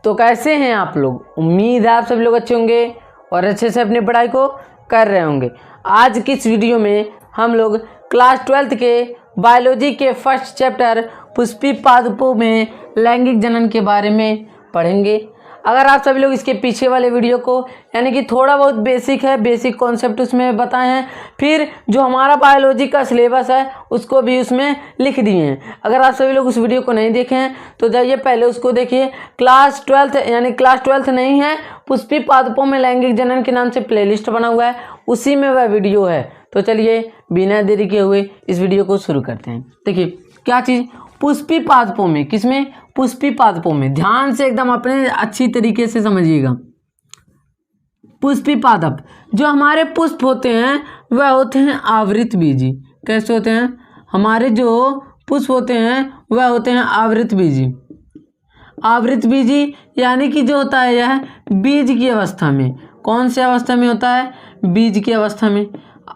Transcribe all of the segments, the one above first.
तो कैसे हैं आप लोग? उम्मीद है आप सभी लोग अच्छे होंगे और अच्छे से अपनी पढ़ाई को कर रहे होंगे। आज की इस वीडियो में हम लोग क्लास 12th के बायोलॉजी के फर्स्ट चैप्टर पुष्पी पादपों में लैंगिक जनन के बारे में पढ़ेंगे। अगर आप सभी लोग इसके पीछे वाले वीडियो को यानी कि थोड़ा बहुत बेसिक है, बेसिक कॉन्सेप्ट उसमें बताए हैं, फिर जो हमारा बायोलॉजी का सिलेबस है उसको भी उसमें लिख दिए हैं। अगर आप सभी लोग उस वीडियो को नहीं देखे हैं तो जाइए पहले उसको देखिए। क्लास 12th यानी क्लास 12th नहीं है, पुष्पी पादपों में लैंगिक जनन के नाम से प्लेलिस्ट बना हुआ है, उसी में वह वीडियो है। तो चलिए बिना देरी किए हुए इस वीडियो को शुरू करते हैं। देखिए क्या चीज़, पुष्पी पादपों में, किसमें? पुष्पी पादपों में। ध्यान से एकदम अपने अच्छी तरीके से समझिएगा। पुष्पी पादप जो हमारे पुष्प होते हैं वह होते हैं आवृत बीजी। कैसे होते हैं? हमारे जो पुष्प होते हैं वह होते हैं आवृत बीजी। आवृत बीजी यानी कि जो होता है यह बीज की अवस्था में। कौन सी अवस्था में होता है? बीज की अवस्था में।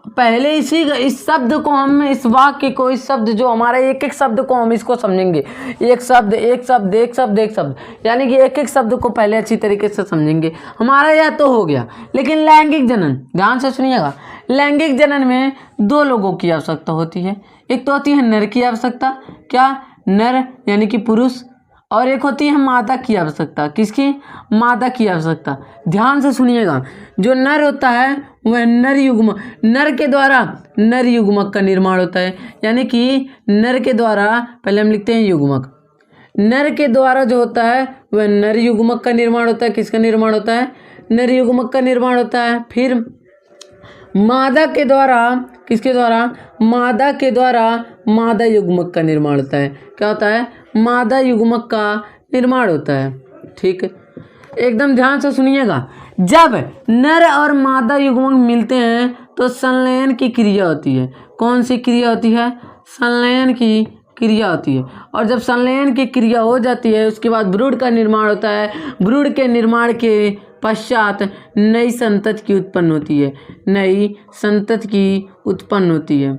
पहले इस शब्द को हम, इस वाक्य को, इस शब्द जो हमारा एक एक शब्द को हम इसको समझेंगे। एक शब्द एक शब्द एक शब्द एक शब्द, यानी कि एक एक शब्द को पहले अच्छी तरीके से समझेंगे। हमारा यह तो हो गया, लेकिन लैंगिक जनन, ध्यान से सुनिएगा। लैंगिक जनन में दो लोगों की आवश्यकता होती है। एक तो होती है नर की आवश्यकता, क्या? नर यानी कि पुरुष, और एक होती है मादा की आवश्यकता। किसकी? मादा की आवश्यकता। ध्यान से सुनिएगा। जो नर होता है वह नर युग्मक, नर के द्वारा नर युग्मक का निर्माण होता है, यानी कि नर के द्वारा, पहले हम लिखते हैं युग्मक, नर के द्वारा जो होता है वह नर युग्मक का निर्माण होता है। किसका निर्माण होता है? नर युग्मक का निर्माण होता है। फिर मादा के द्वारा, किसके द्वारा? मादा के द्वारा मादा युग्मक का निर्माण होता है। क्या होता है? मादा युग्मक का निर्माण होता है। ठीक है, एकदम ध्यान से सुनिएगा। जब नर और मादा युग्मक मिलते हैं तो संलयन की क्रिया होती है। कौन सी क्रिया होती है? संलयन की क्रिया होती है। और जब संलयन की क्रिया हो जाती है उसके बाद भ्रूण का निर्माण होता है। भ्रूण के निर्माण के पश्चात नई संतति की उत्पन्न होती है। नई संतति की उत्पन्न होती है।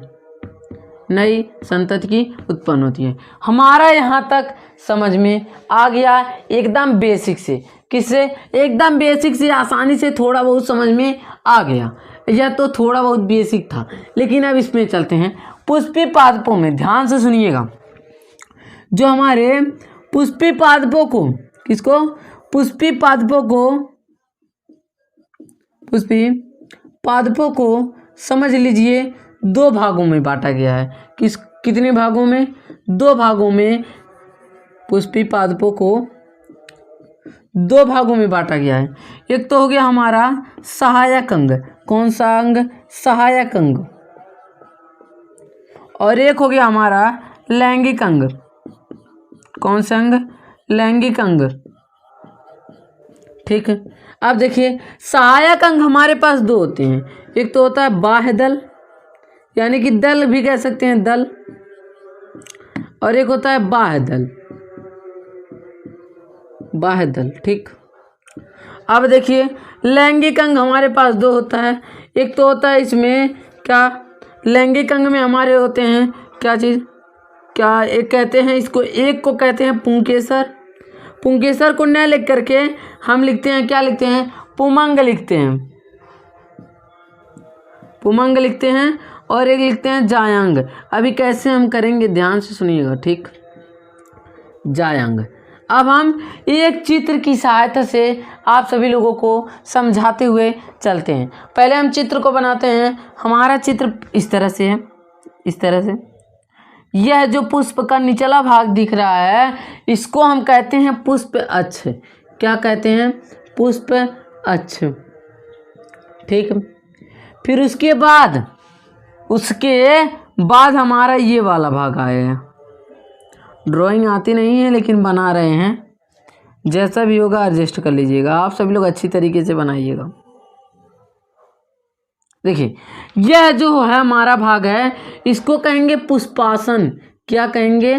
नई संतति की उत्पन्न होती है। हमारा यहाँ तक समझ में आ गया एकदम बेसिक से। किससे? एकदम बेसिक से, आसानी से थोड़ा बहुत समझ में आ गया। यह तो थोड़ा बहुत बेसिक था, लेकिन अब इसमें चलते हैं पुष्पी पादपों में। ध्यान से सुनिएगा। जो हमारे पुष्पी पादपों को, किसको? पुष्पी पादपों को, पुष्पी पादपों को समझ लीजिए दो भागों में बांटा गया है। कितने भागों में? दो भागों में पुष्पी पादपों को दो भागों में बांटा गया है। एक तो हो गया हमारा सहायक अंग। कौन सा अंग? सहायक अंग। और एक हो गया हमारा लैंगिक अंग। कौन सा अंग? लैंगिक अंग। ठीक है, अब देखिए सहायक अंग हमारे पास दो होते हैं। एक तो होता है बाह्य दल, यानी कि दल भी कह सकते हैं, दल, और एक होता है बाह्य दल। बाह्य दल। ठीक, अब देखिए लैंगिक अंग हमारे पास दो होता है। एक तो होता है इसमें क्या? लैंगिक अंग में हमारे होते हैं क्या चीज़? क्या एक कहते हैं इसको, एक को कहते हैं पुंकेसर। पुंकेसर को न लिख करके हम लिखते हैं, क्या लिखते हैं? पुमंग लिखते हैं। पुमंग लिखते हैं। और एक लिखते हैं जायांग। अभी कैसे हम करेंगे ध्यान से सुनिएगा। ठीक, जायांग। अब हम एक चित्र की सहायता से आप सभी लोगों को समझाते हुए चलते हैं। पहले हम चित्र को बनाते हैं। हमारा चित्र इस तरह से है, इस तरह से। यह जो पुष्प का निचला भाग दिख रहा है इसको हम कहते हैं पुष्प अक्ष। क्या कहते हैं? पुष्प अक्ष। ठीक, फिर उसके बाद हमारा ये वाला भाग आया है। ड्राइंग आती नहीं है लेकिन बना रहे हैं, जैसा भी होगा एडजस्ट कर लीजिएगा। आप सभी लोग अच्छी तरीके से बनाइएगा। देखिए यह जो है हमारा भाग है इसको कहेंगे पुष्पासन। क्या कहेंगे?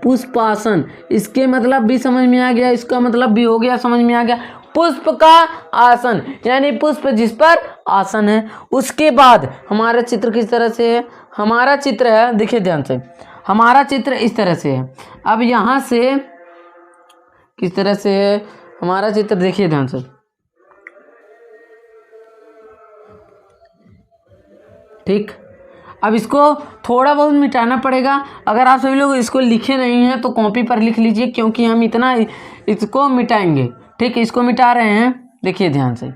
पुष्पासन। इसके मतलब भी समझ में आ गया, इसका मतलब भी हो गया, समझ में आ गया। पुष्प का आसन यानी पुष्प जिस पर आसन है। उसके बाद हमारा चित्र किस तरह से है? हमारा चित्र है, देखिए ध्यान से, हमारा चित्र इस तरह से है। अब यहाँ से किस तरह से है? हमारा चित्र देखिए ध्यान से, ठीक। अब इसको थोड़ा बहुत मिटाना पड़ेगा। अगर आप सभी लोग इसको लिखे नहीं हैं तो कॉपी पर लिख लीजिए, क्योंकि हम इतना इसको मिटाएंगे, ठीक। इसको मिटा रहे हैं, देखिए ध्यान से,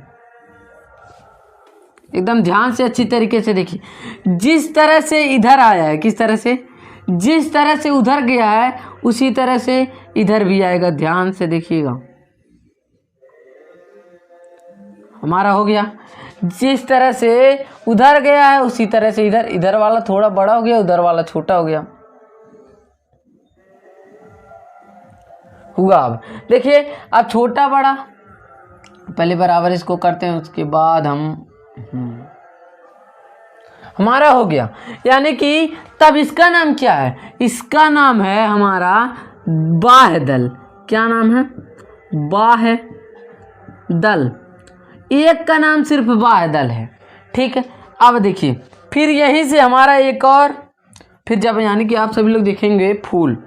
एकदम ध्यान से अच्छी तरीके से देखिए। जिस तरह से इधर आया है, किस तरह से, जिस तरह से उधर गया है उसी तरह से इधर भी आएगा। ध्यान से देखिएगा, हमारा हो गया। जिस तरह से उधर गया है उसी तरह से इधर, इधर वाला थोड़ा बड़ा हो गया, उधर वाला छोटा हो गया, हुआ। अब देखिए, अब छोटा बड़ा पहले बराबर इसको करते हैं, उसके बाद हम हमारा हो गया। यानी कि तब इसका नाम क्या है, इसका नाम है हमारा बाह्यदल। क्या नाम है, बाह्यदल। एक का नाम सिर्फ बाह्यदल है, ठीक है। अब देखिए, फिर यहीं से हमारा एक और, फिर जब यानी कि आप सभी लोग देखेंगे फूल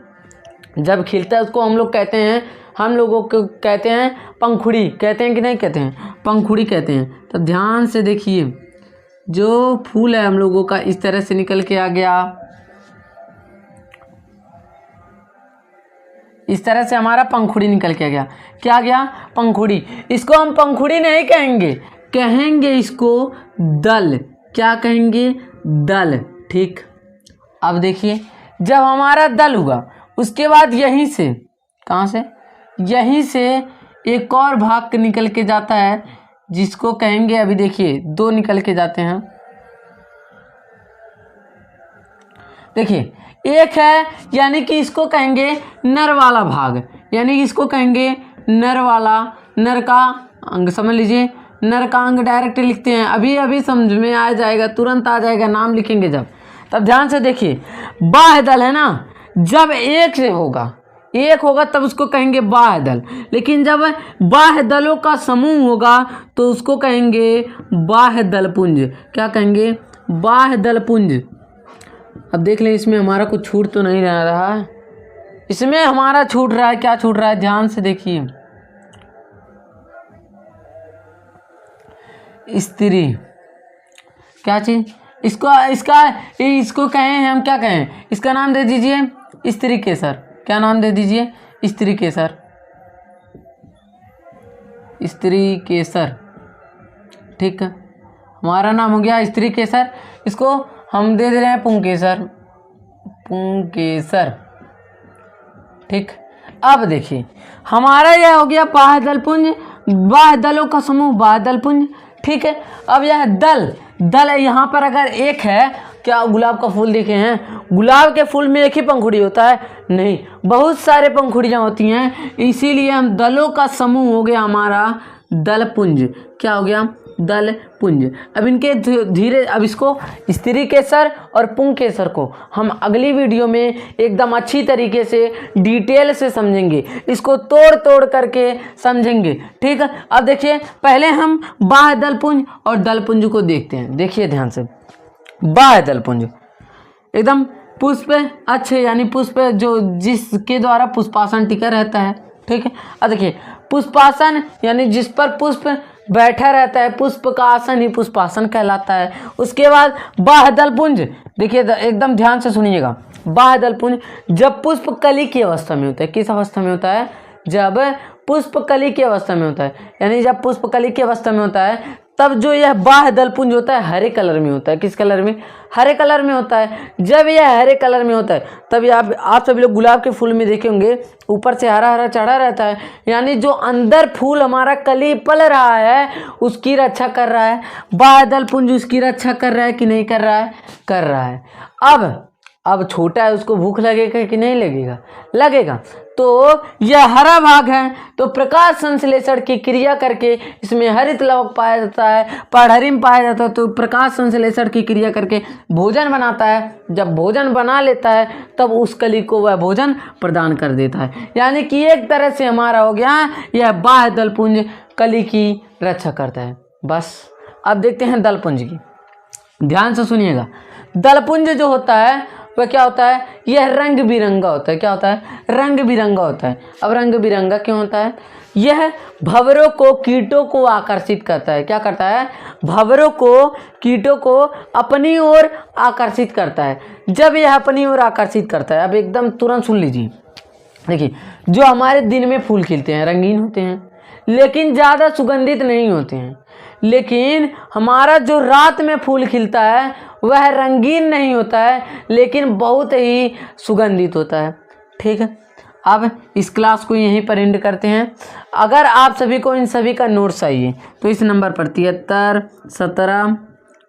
जब खिलता है उसको हम लोग कहते हैं, हम लोगों को कहते हैं पंखुड़ी, कहते हैं कि नहीं कहते हैं, पंखुड़ी कहते हैं। तो ध्यान से देखिए, जो फूल है हम लोगों का इस तरह से निकल के आ गया, इस तरह से हमारा पंखुड़ी निकल के आ गया। क्या गया, पंखुड़ी। इसको हम पंखुड़ी नहीं कहेंगे, कहेंगे इसको दल। क्या कहेंगे, दल, ठीक। अब देखिए, जब हमारा दल हुआ उसके बाद यहीं से, कहाँ से, यहीं से एक और भाग निकल के जाता है जिसको कहेंगे, अभी देखिए दो निकल के जाते हैं। देखिए, एक है यानी कि इसको कहेंगे नर वाला भाग, यानी इसको कहेंगे नर वाला, नर का अंग, समझ लीजिए, नर का अंग डायरेक्ट लिखते हैं। अभी अभी समझ में आ जाएगा, तुरंत आ जाएगा, नाम लिखेंगे जब। तब ध्यान से देखिए, बाह्यदल है ना, जब एक से होगा, एक होगा तब उसको कहेंगे बाह्यदल। लेकिन जब बाह्यदलों का समूह होगा तो उसको कहेंगे बाह्यदलपुंज। क्या कहेंगे, बाह्यदलपुंज। अब देख लें, इसमें हमारा कुछ छूट तो नहीं रहा है, इसमें हमारा छूट रहा है। क्या छूट रहा है, ध्यान से देखिए, स्त्री। क्या चीज, इसको कहें हम, क्या कहें, इसका नाम दे दीजिए स्त्री केसर। क्या नाम दे दीजिए, स्त्री केसर, स्त्री केसर, ठीक है। हमारा नाम हो गया स्त्री केसर, इसको हम दे रहे हैं पुंकेसर, पुंकेसर, ठीक। अब देखिए, हमारा यह हो गया बाह्यदलपुंज, बाह्यदलों का समूह बाह्यदलपुंज, ठीक है। अब यह दल, दल यहाँ पर अगर एक है, क्या गुलाब का फूल देखे हैं, गुलाब के फूल में एक ही पंखुड़ी होता है, नहीं, बहुत सारे पंखुड़ियाँ होती हैं, इसीलिए हम दलों का समूह हो गया हमारा दलपुंज। क्या हो गया, दलपुंज। अब इनके धीरे, अब इसको स्त्री केसर और पुंकेसर को हम अगली वीडियो में एकदम अच्छी तरीके से डिटेल से समझेंगे, इसको तोड़ तोड़ करके समझेंगे, ठीक है। अब देखिए, पहले हम बाह्यदलपुंज और दलपुंज को देखते हैं। देखिए ध्यान से, बाह्यदलपुंज एकदम पुष्प अच्छे, यानी पुष्प जो जिसके द्वारा पुष्पासन टिका रहता है, ठीक है। अब देखिए, पुष्पासन यानी जिस पर पुष्प बैठा रहता है, पुष्प का आसन ही पुष्पासन कहलाता है। उसके बाद बाह्यदलपुंज, देखिए एकदम ध्यान से सुनिएगा, बाह्यदलपुंज जब पुष्प कली की अवस्था में होता है, किस अवस्था में होता है, जब पुष्प कली की अवस्था में होता है, यानी जब पुष्प कली की अवस्था में होता है तब जो यह बाह्यदलपुंज होता है हरे कलर में होता है। किस कलर में, हरे कलर में होता है। जब यह हरे कलर में होता है तब आप सभी लोग गुलाब के फूल में देखे होंगे, ऊपर से हरा हरा चढ़ा रहता है, यानी जो अंदर फूल हमारा कली पल रहा है उसकी रक्षा कर रहा है। बाह्यदलपुंज उसकी रक्षा कर रहा है कि नहीं कर रहा है, कर रहा है। अब छोटा है, उसको भूख लगेगा कि नहीं लगेगा, लगेगा। तो यह हरा भाग है, तो प्रकाश संश्लेषण की क्रिया करके इसमें हरित लवक पाया जाता है, पाढ़रिम पाया जाता है। तो प्रकाश संश्लेषण की क्रिया करके भोजन बनाता है, जब भोजन बना लेता है तब उस कली को वह भोजन प्रदान कर देता है। यानी कि एक तरह से हमारा हो गया यह बाह्यदलपुंज कली की रक्षा करता है। बस अब देखते हैं दलपुंज की, ध्यान से सुनिएगा। दलपुंज जो होता है वह क्या होता है, यह रंग बिरंगा होता है। क्या होता है, रंग बिरंगा होता है। अब रंग बिरंगा क्यों होता है, यह भंवरों को कीटों को आकर्षित करता है। क्या करता है? भंवरों को कीटों को अपनी ओर आकर्षित करता है। जब यह अपनी ओर आकर्षित करता है, अब एकदम तुरंत सुन लीजिए। देखिए, जो हमारे दिन में फूल खिलते हैं रंगीन होते हैं, लेकिन ज़्यादा सुगंधित नहीं होते हैं। लेकिन हमारा जो रात में फूल खिलता है वह रंगीन नहीं होता है, लेकिन बहुत ही सुगंधित होता है। ठीक है, अब इस क्लास को यहीं पर एंड करते हैं। अगर आप सभी को इन सभी का नोट्स चाहिए तो इस नंबर पर 73 17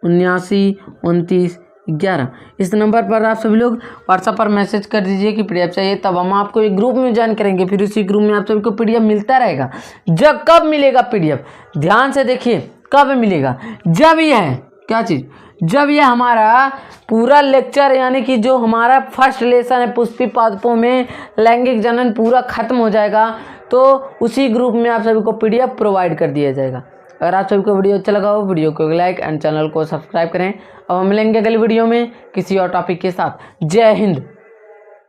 79 29 11 इस नंबर पर आप सभी लोग व्हाट्सएप पर मैसेज कर दीजिए कि पीडीएफ चाहिए। तब हम आपको एक ग्रुप में ज्वाइन करेंगे, फिर उसी ग्रुप में आप सभी को पीडीएफ मिलता रहेगा। जब कब मिलेगा पीडीएफ, ध्यान से देखिए, कब मिलेगा? जब यह क्या चीज़, जब यह हमारा पूरा लेक्चर यानी कि जो हमारा फर्स्ट लेसन है पुष्पी पादपों में लैंगिक जनन पूरा खत्म हो जाएगा, तो उसी ग्रुप में आप सभी को पीडीएफ प्रोवाइड कर दिया जाएगा। अगर आप सभी को वीडियो अच्छा लगा हो, वीडियो को लाइक एंड चैनल को सब्सक्राइब करें। अब हम मिलेंगे अगली वीडियो में किसी और टॉपिक के साथ। जय हिंद।